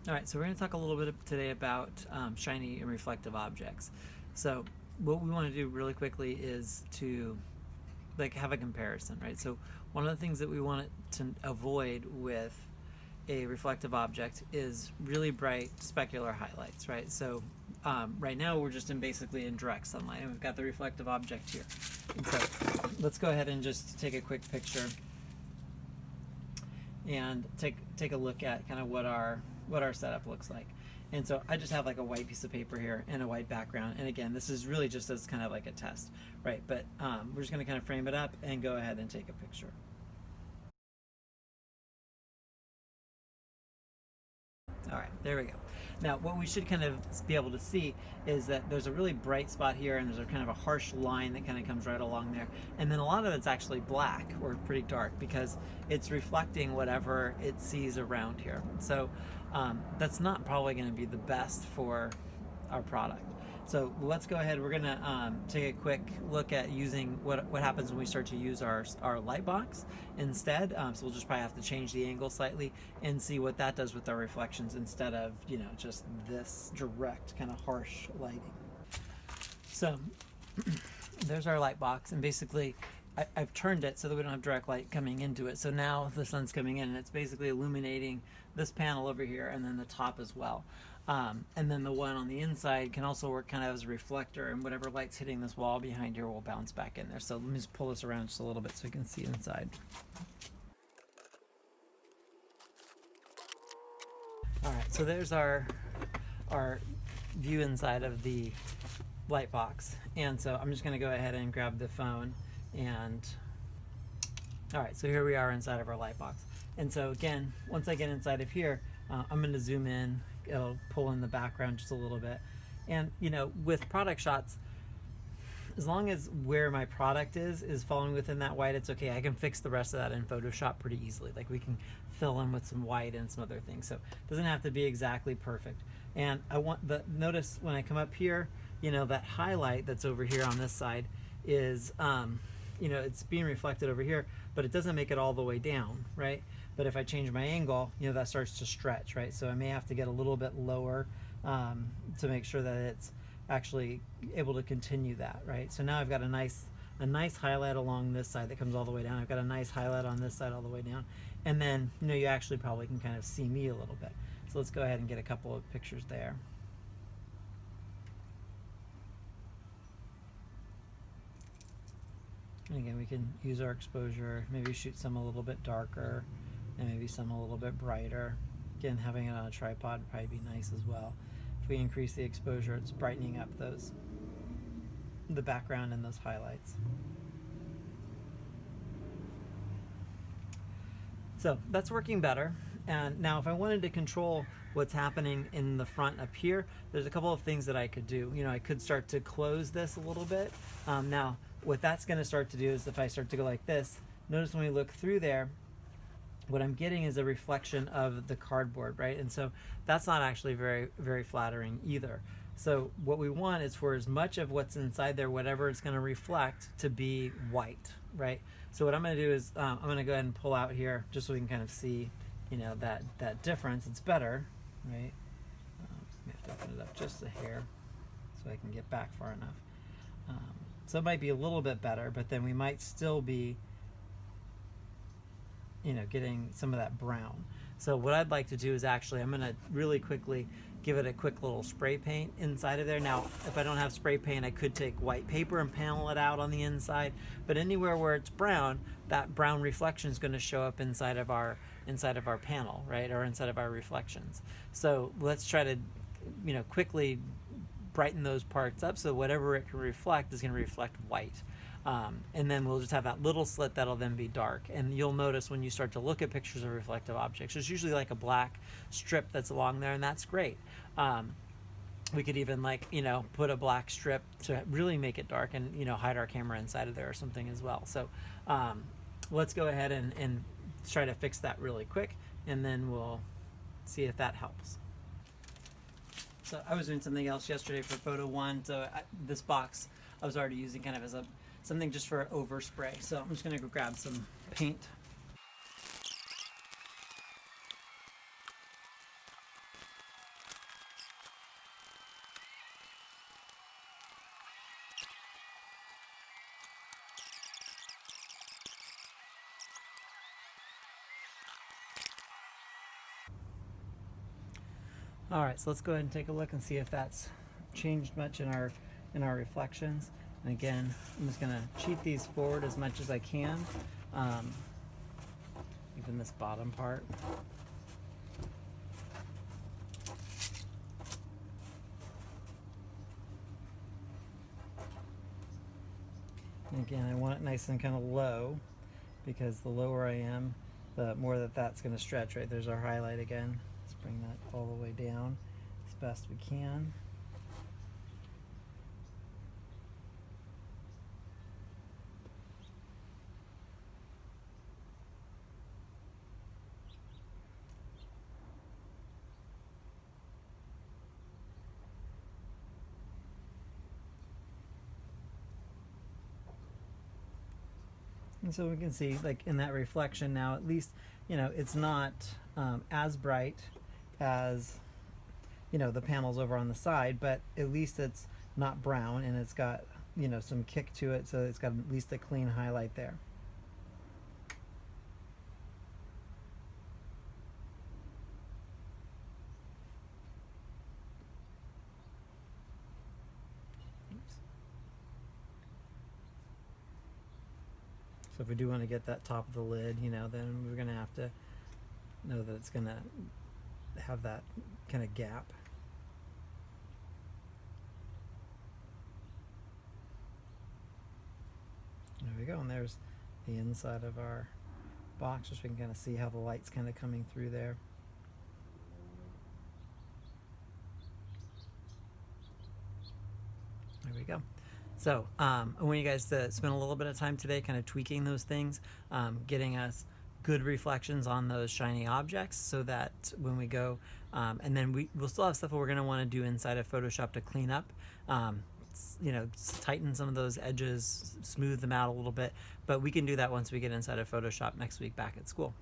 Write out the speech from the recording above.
All right, so we're going to talk a little bit today about shiny and reflective objects. So what we want to do really quickly is to have a comparison, right? So one of the things that we want to avoid with a reflective object is really bright specular highlights, right? So right now we're just basically in direct sunlight, and we've got the reflective object here. And so let's go ahead and just take a quick picture and take a look at kind of what our setup looks like. And so I just have like a white piece of paper here and a white background. And again, this is really just as kind of like a test, right? But we're just going to kind of frame it up and go ahead and take a picture. All right, there we go. Now, what we should kind of be able to see is that there's a really bright spot here, and there's a kind of a harsh line that kind of comes right along there. And then a lot of it's actually black or pretty dark because it's reflecting whatever it sees around here. So that's not probably going to be the best for our product. So let's go ahead. We're gonna take a quick look at using what happens when we start to use our light box instead. So we'll just probably have to change the angle slightly and see what that does with our reflections instead of just this direct kind of harsh lighting. So there's our light box, and basically I've turned it so that we don't have direct light coming into it. So now the sun's coming in and it's basically illuminating this panel over here and then the top as well. And then the one on the inside can also work kind of as a reflector, and whatever light's hitting this wall behind here will bounce back in there. So let me just pull this around just a little bit so you can see inside. All right, so there's our view inside of the light box. And so I'm just going to go ahead and grab the phone and all right, so here we are inside of our light box. And so again, once I get inside of here, I'm going to zoom in. It'll pull in the background just a little bit. And with product shots, as long as where my product is falling within that white, it's okay. I can fix the rest of that in Photoshop pretty easily. Like we can fill in with some white and some other things. So it doesn't have to be exactly perfect. And I want notice when I come up here, that highlight that's over here on this side is, it's being reflected over here, but it doesn't make it all the way down, right? But if I change my angle, that starts to stretch, right? So I may have to get a little bit lower to make sure that it's actually able to continue that, right? So now I've got a nice highlight along this side that comes all the way down. I've got a nice highlight on this side all the way down. And then, you actually probably can kind of see me a little bit. So let's go ahead and get a couple of pictures there. And again, we can use our exposure, maybe shoot some a little bit darker and maybe some a little bit brighter. Again, having it on a tripod would probably be nice as well. If we increase the exposure, it's brightening up the background and those highlights. So that's working better. And now if I wanted to control what's happening in the front up here, there's a couple of things that I could do. I could start to close this a little bit. Now, what that's going to start to do is if I start to go like this, notice when we look through there, what I'm getting is a reflection of the cardboard, right? And so that's not actually very, very flattering either. So what we want is for as much of what's inside there, whatever it's going to reflect, to be white, right? So what I'm going to do is I'm going to go ahead and pull out here just so we can kind of see, that difference. It's better, right? I have to open it up just a hair so I can get back far enough. So it might be a little bit better, but then we might still be getting some of that brown. So what I'd like to do is actually, I'm going to really quickly give it a quick little spray paint inside of there. Now, if I don't have spray paint, I could take white paper and panel it out on the inside. But anywhere where it's brown, that brown reflection is going to show up inside of our panel, right, or inside of our reflections. So let's try to, quickly brighten those parts up so whatever it can reflect is going to reflect white. And then we'll just have that little slit that'll then be dark. And you'll notice when you start to look at pictures of reflective objects, there's usually like a black strip that's along there, and that's great. We could even put a black strip to really make it dark and hide our camera inside of there or something as well. So let's go ahead and try to fix that really quick, and then we'll see if that helps. So I was doing something else yesterday for photo one. So this box I was already using kind of as something just for overspray. So I'm just going to go grab some paint. All right, so let's go ahead and take a look and see if that's changed much in our reflections. And again, I'm just gonna cheat these forward as much as I can, even this bottom part. And again, I want it nice and kind of low, because the lower I am, the more that's going to stretch. Right, there's our highlight again. Let's bring that all the way down as best we can. And so we can see, like in that reflection now, at least, it's not as bright as, the panels over on the side, but at least it's not brown, and it's got, some kick to it, so it's got at least a clean highlight there. So if we do want to get that top of the lid, then we're going to have to know that it's going to have that kind of gap. There we go, and there's the inside of our box, just so we can kind of see how the light's kind of coming through there. There we go. So I want you guys to spend a little bit of time today kind of tweaking those things, getting us good reflections on those shiny objects, so that when we go, and then we'll still have stuff that we're going to want to do inside of Photoshop to clean up, tighten some of those edges, smooth them out a little bit, but we can do that once we get inside of Photoshop next week back at school.